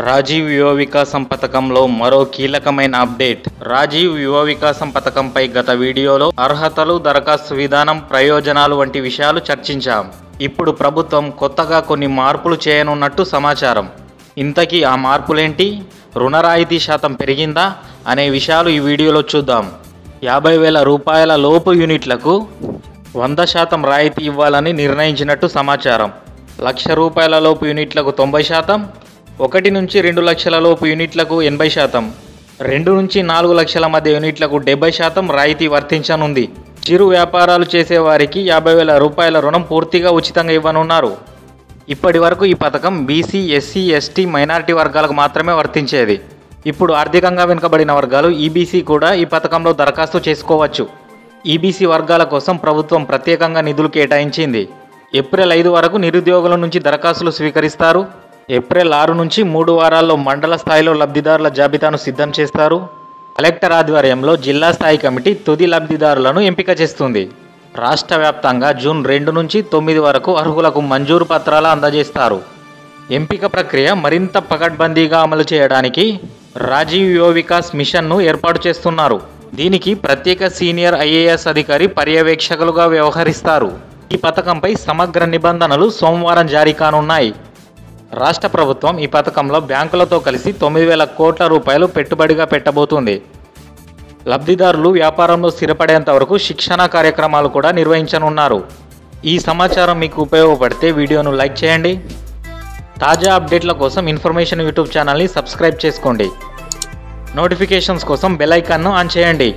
రాజీవ్ యువ వికాసం పథకంలో మరో కీలకమైన అప్డేట్. రాజీవ్ యువ వికాసం పథకంపై గత వీడియోలో అర్హతలు, దరఖాస్తు విధానం, ప్రయోజనాలు వంటి విషయాలు చర్చించాం. ఇప్పుడు ప్రభుత్వం కొత్తగా కొన్ని మార్పులు చేయనున్నట్టు సమాచారం. ఇంతకీ ఆ మార్పులేంటి? రుణ రాయితీ శాతం పెరిగిందా అనే విషయాలు ఈ వీడియోలో చూద్దాం. 50,000 రూపాయల లోపు యూనిట్లకు 100% రాయితీ ఇవ్వాలని నిర్ణయించినట్టు సమాచారం. 1,00,000 రూపాయల లోపు యూనిట్లకు 90%, 1 నుంచి 2 లక్షల లోపు యూనిట్లకు 80%, 2 నుంచి 4 లక్షల మధ్య యూనిట్లకు 70% రాయితీ వర్తించనుంది. చిరు వ్యాపారాలు చేసేవారికి 50,000 రూపాయల రుణం పూర్తిగా ఉచితంగా ఇవ్వనున్నారు. ఇప్పటి వరకు ఈ పథకం బీసీ, ఎస్సీ, ఎస్టీ, మైనారిటీ వర్గాలకు మాత్రమే వర్తించేది. ఇప్పుడు ఆర్థికంగా వెనుకబడిన వర్గాలు ఈబీసీ కూడా ఈ పథకంలో దరఖాస్తు చేసుకోవచ్చు. ఈబీసీ వర్గాల కోసం ప్రభుత్వం ప్రత్యేకంగా నిధులు కేటాయించింది. ఏప్రిల్ 5 వరకు నిరుద్యోగుల నుంచి దరఖాస్తులు స్వీకరిస్తారు. ఏప్రిల్ 6 నుంచి 3 వారాల్లో మండల స్థాయిలో లబ్ధిదారుల జాబితాను సిద్ధం చేస్తారు. కలెక్టర్ ఆధ్వర్యంలో జిల్లా స్థాయి కమిటీ తుది లబ్ధిదారులను ఎంపిక చేస్తుంది. రాష్ట్ర వ్యాప్తంగా జూన్ 2 నుంచి 9 వరకు అర్హులకు మంజూరు పత్రాలు అందజేస్తారు. ఎంపిక ప్రక్రియ మరింత పకడ్బందీగా అమలు చేయడానికి రాజీవ్ యువ వికాస్ మిషన్ను ఏర్పాటు చేస్తున్నారు. దీనికి ప్రత్యేక సీనియర్ ఐఏఎస్ అధికారి పర్యవేక్షకులుగా వ్యవహరిస్తారు. ఈ పథకంపై సమగ్ర నిబంధనలు సోమవారం జారీ కానున్నాయి. రాష్ట్ర ప్రభుత్వం ఈ పథకంలో బ్యాంకులతో కలిసి 9,000 కోట్ల రూపాయలు పెట్టుబడిగా పెట్టబోతుంది. లబ్ధిదారులు వ్యాపారంలో స్థిరపడేంత వరకు శిక్షణ కార్యక్రమాలు కూడా నిర్వహించనున్నారు. ఈ సమాచారం మీకు ఉపయోగపడితే వీడియోను లైక్ చేయండి. తాజా అప్డేట్ల కోసం ఇన్ఫర్మేషన్ యూట్యూబ్ ఛానల్ని సబ్స్క్రైబ్ చేసుకోండి. నోటిఫికేషన్స్ కోసం బెల్ ఐకాన్ను ఆన్ చేయండి.